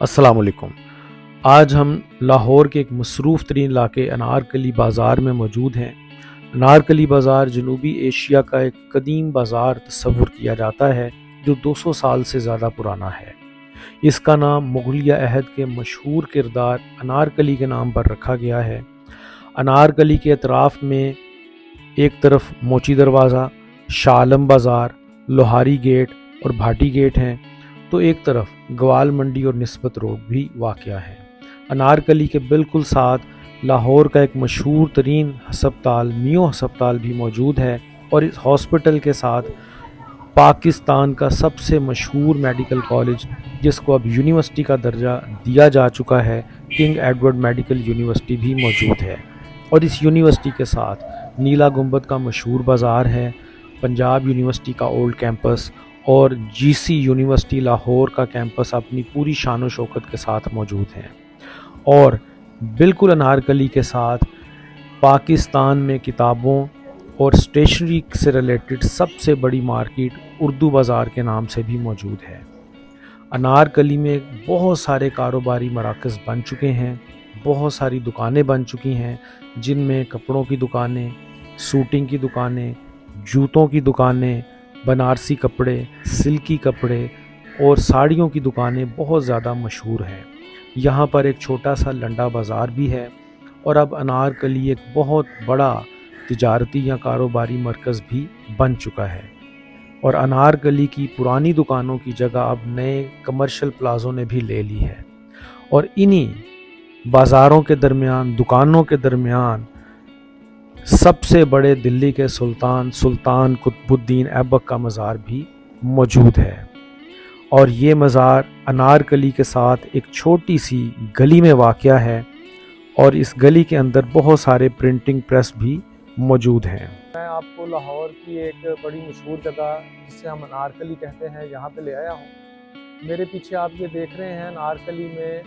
السلام علیکم۔ آج ہم لاہور کے ایک مصروف ترین علاقے انارکلی بازار میں موجود ہیں۔ انارکلی بازار جنوبی ایشیا کا ایک قدیم بازار تصور کیا جاتا ہے جو 200 سال سے زیادہ پرانا ہے۔ اس کا نام مغلیہ عہد کے مشہور کردار انارکلی کے نام پر رکھا گیا ہے۔ انارکلی کے اطراف میں ایک طرف موچی دروازہ، شاہ عالم بازار، لوہاری گیٹ اور بھاٹی گیٹ ہیں، تو ایک طرف گوال منڈی اور نسبت روڈ بھی واقع ہے۔ انارکلی کے بالکل ساتھ لاہور کا ایک مشہور ترین ہسپتال میو ہسپتال بھی موجود ہے، اور اس ہاسپٹل کے ساتھ پاکستان کا سب سے مشہور میڈیکل کالج، جس کو اب یونیورسٹی کا درجہ دیا جا چکا ہے، کنگ ایڈورڈ میڈیکل یونیورسٹی بھی موجود ہے۔ اور اس یونیورسٹی کے ساتھ نیلا گنبد کا مشہور بازار ہے، پنجاب یونیورسٹی کا اولڈ کیمپس اور جی سی یونیورسٹی لاہور کا کیمپس اپنی پوری شان و شوکت کے ساتھ موجود ہیں۔ اور بالکل انارکلی کے ساتھ پاکستان میں کتابوں اور اسٹیشنری سے ریلیٹڈ سب سے بڑی مارکیٹ اردو بازار کے نام سے بھی موجود ہے۔ انارکلی میں بہت سارے کاروباری مراکز بن چکے ہیں، بہت ساری دکانیں بن چکی ہیں، جن میں کپڑوں کی دکانیں، سوٹنگ کی دکانیں، جوتوں کی دکانیں، بنارسی کپڑے، سلکی کپڑے اور ساڑیوں کی دکانیں بہت زیادہ مشہور ہیں۔ یہاں پر ایک چھوٹا سا لنڈا بازار بھی ہے، اور اب انارکلی ایک بہت بڑا تجارتی یا کاروباری مرکز بھی بن چکا ہے، اور انارکلی کی پرانی دکانوں کی جگہ اب نئے کمرشل پلازوں نے بھی لے لی ہے۔ اور انہی بازاروں کے درمیان، دکانوں کے درمیان سب سے بڑے دلی کے سلطان قطب الدین ایبک کا مزار بھی موجود ہے، اور یہ مزار انارکلی کے ساتھ ایک چھوٹی سی گلی میں واقع ہے، اور اس گلی کے اندر بہت سارے پرنٹنگ پریس بھی موجود ہیں۔ میں آپ کو لاہور کی ایک بڑی مشہور جگہ جسے ہم انارکلی کہتے ہیں یہاں پہ لے آیا ہوں۔ میرے پیچھے آپ یہ دیکھ رہے ہیں انارکلی میں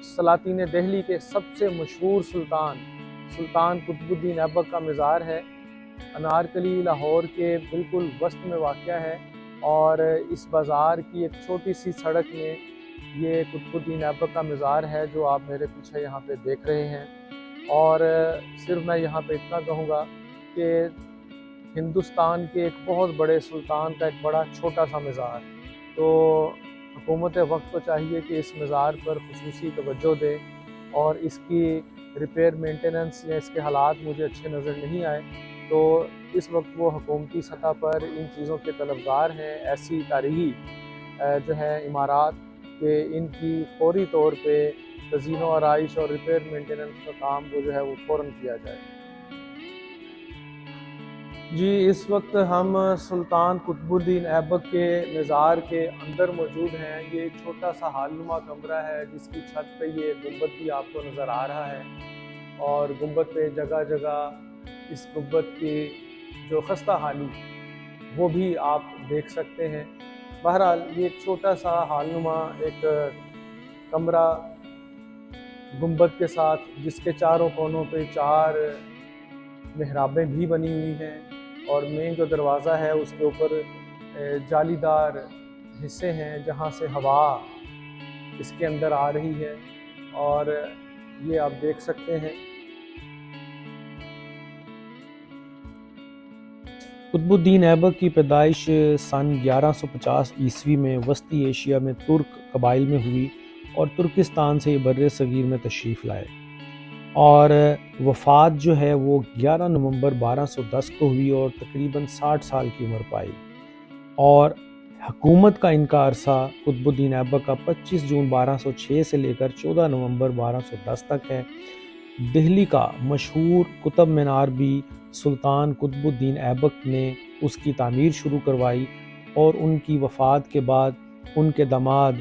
سلاطین دہلی کے سب سے مشہور سلطان قطب الدین ایبک کا مزار ہے۔ انارکلی لاہور کے بالکل وسط میں واقع ہے، اور اس بازار کی ایک چھوٹی سی سڑک میں یہ قطب الدین ایبک کا مزار ہے جو آپ میرے پیچھے یہاں پہ دیکھ رہے ہیں۔ اور صرف میں یہاں پہ اتنا کہوں گا کہ ہندوستان کے ایک بہت بڑے سلطان کا ایک بڑا چھوٹا سا مزار، تو حکومت وقت کو چاہیے کہ اس مزار پر خصوصی توجہ دے، اور اس کی ریپیئر مینٹیننس یا اس کے حالات مجھے اچھے نظر نہیں آئے، تو اس وقت وہ حکومتی سطح پر ان چیزوں کے طلبگار ہیں، ایسی تاریخی جو ہے عمارات کہ ان کی فوری طور پہ تزئین و آرائش اور ریپیئر مینٹیننس کا کام وہ جو ہے وہ فوراً کیا جائے۔ جی، اس وقت ہم سلطان قطب الدین ایبک کے مزار کے اندر موجود ہیں۔ یہ ایک چھوٹا سا ہال نما کمرہ ہے جس کی چھت پہ یہ گنبد بھی آپ کو نظر آ رہا ہے، اور گنبد پہ جگہ جگہ اس گنبد کی جو خستہ حالی وہ بھی آپ دیکھ سکتے ہیں۔ بہرحال یہ ایک چھوٹا سا ہال نما ایک کمرہ گنبد کے ساتھ، جس کے چاروں کونوں پہ 4 محرابیں بھی بنی ہوئی ہیں، اور مین جو دروازہ ہے اس کے اوپر جالی دار حصے ہیں جہاں سے ہوا اس کے اندر آ رہی ہے، اور یہ آپ دیکھ سکتے ہیں۔ قطب الدین ایبک کی پیدائش سن 1150 عیسوی میں وسطی ایشیا میں ترک قبائل میں ہوئی، اور ترکستان سے یہ بر صغیر میں تشریف لائے، اور وفات جو ہے وہ 11 نومبر 1210 کو ہوئی، اور تقریباً 60 سال کی عمر پائی۔ اور حکومت کا ان کا عرصہ قطب الدین ایبک کا 25 جون 1206 سے لے کر 14 نومبر 1210 تک ہے۔ دہلی کا مشہور قطب مینار بھی سلطان قطب الدین ایبک نے اس کی تعمیر شروع کروائی، اور ان کی وفات کے بعد ان کے داماد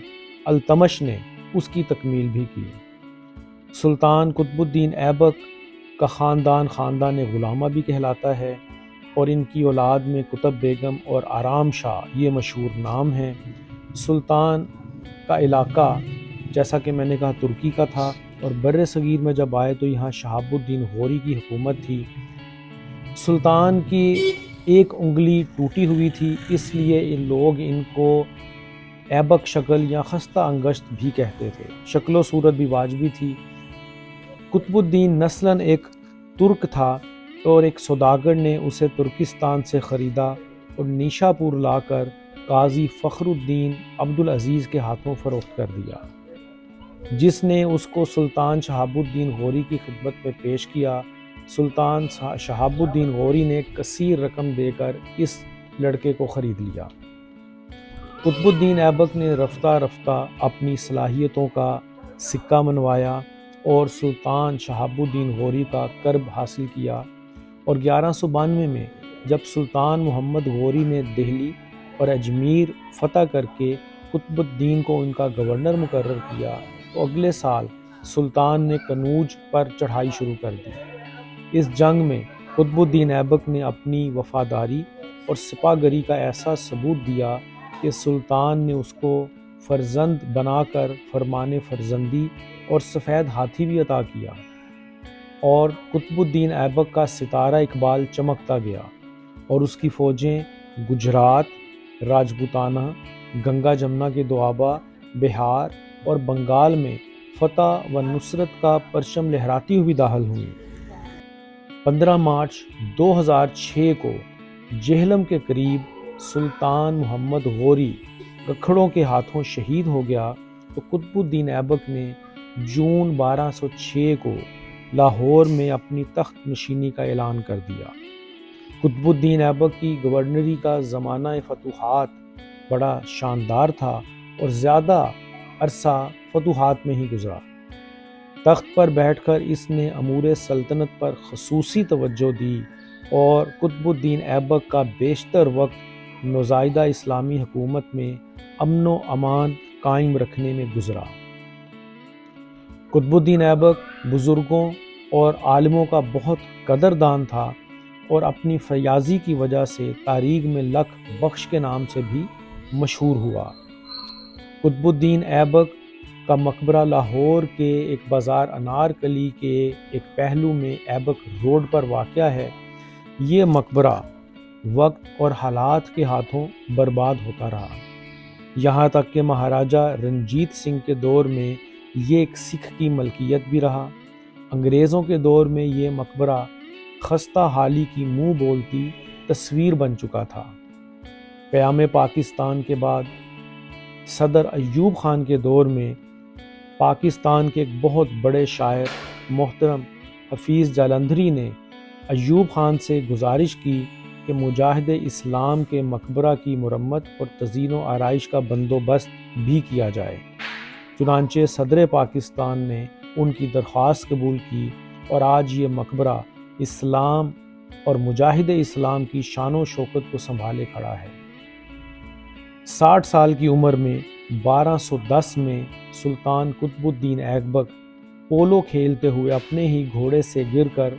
التمش نے اس کی تکمیل بھی کی۔ سلطان قطب الدین ایبک کا خاندان غلامہ بھی کہلاتا ہے، اور ان کی اولاد میں قطب بیگم اور آرام شاہ یہ مشہور نام ہیں۔ سلطان کا علاقہ جیسا کہ میں نے کہا ترکی کا تھا، اور بر صغیر میں جب آئے تو یہاں شہاب الدین غوری کی حکومت تھی۔ سلطان کی ایک انگلی ٹوٹی ہوئی تھی، اس لیے لوگ ان کو ایبک شکل یا خستہ انگشت بھی کہتے تھے۔ شکل و صورت بھی واجبی تھی۔ قطب الدین نسلاً ایک ترک تھا اور ایک سوداگر نے اسے ترکستان سے خریدا اور نیشا پور لا کر قاضی فخر الدین عبدالعزیز کے ہاتھوں فروخت کر دیا، جس نے اس کو سلطان شہاب الدین غوری کی خدمت میں پیش کیا۔ سلطان شہاب الدین غوری نے کثیر رقم دے کر اس لڑکے کو خرید لیا۔ قطب الدین ایبک نے رفتہ رفتہ اپنی صلاحیتوں کا سکہ منوایا اور سلطان شہاب الدین غوری کا قرب حاصل کیا، اور 1192 میں جب سلطان محمد غوری نے دہلی اور اجمیر فتح کر کے قطب الدین کو ان کا گورنر مقرر کیا تو اگلے سال سلطان نے کنوج پر چڑھائی شروع کر دی۔ اس جنگ میں قطب الدین ایبک نے اپنی وفاداری اور سپاہگری کا ایسا ثبوت دیا کہ سلطان نے اس کو فرزند بنا کر فرمان فرزندی اور سفید ہاتھی بھی عطا کیا، اور قطب الدین ایبک کا ستارہ اقبال چمکتا گیا اور اس کی فوجیں گجرات، راجپوتانہ، گنگا جمنا کے دوآبہ، بہار اور بنگال میں فتح و نصرت کا پرچم لہراتی ہوئی داخل ہوئیں۔ 15 مارچ 2006 کو جہلم کے قریب سلطان محمد غوری گکھڑوں کے ہاتھوں شہید ہو گیا تو قطب الدین ایبک نے جون 1206 کو لاہور میں اپنی تخت نشینی کا اعلان کر دیا۔ قطب الدین ایبک کی گورنری کا زمانہ فتوحات بڑا شاندار تھا اور زیادہ عرصہ فتوحات میں ہی گزرا۔ تخت پر بیٹھ کر اس نے امور سلطنت پر خصوصی توجہ دی اور قطب الدین ایبک کا بیشتر وقت نوزائیدہ اسلامی حکومت میں امن و امان قائم رکھنے میں گزرا۔ قطب الدین ایبک بزرگوں اور عالموں کا بہت قدردان تھا اور اپنی فیاضی کی وجہ سے تاریخ میں لکھ بخش کے نام سے بھی مشہور ہوا۔ قطب الدین ایبک کا مقبرہ لاہور کے ایک بازار انارکلی کے ایک پہلو میں ایبک روڈ پر واقع ہے۔ یہ مقبرہ وقت اور حالات کے ہاتھوں برباد ہوتا رہا، یہاں تک کہ مہاراجہ رنجیت سنگھ کے دور میں یہ ایک سکھ کی ملکیت بھی رہا۔ انگریزوں کے دور میں یہ مقبرہ خستہ حالی کی منہ بولتی تصویر بن چکا تھا۔ قیام پاکستان کے بعد صدر ایوب خان کے دور میں پاکستان کے ایک بہت بڑے شاعر محترم حفیظ جالندھری نے ایوب خان سے گزارش کی کہ مجاہد اسلام کے مقبرہ کی مرمت اور تزئین و آرائش کا بندوبست بھی کیا جائے۔ چنانچہ صدر پاکستان نے ان کی درخواست قبول کی اور آج یہ مقبرہ اسلام اور مجاہد اسلام کی شان و شوکت کو سنبھالے کھڑا ہے۔ 60 سال کی عمر میں 1210 میں سلطان قطب الدین ایبک پولو کھیلتے ہوئے اپنے ہی گھوڑے سے گر کر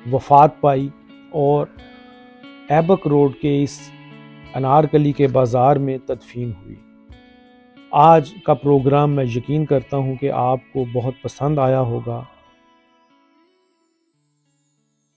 وفات پائی اور ایبک روڈ کے اس انارکلی کے بازار میں تدفین ہوئی۔ آج کا پروگرام میں یقین کرتا ہوں کہ آپ کو بہت پسند آیا ہوگا۔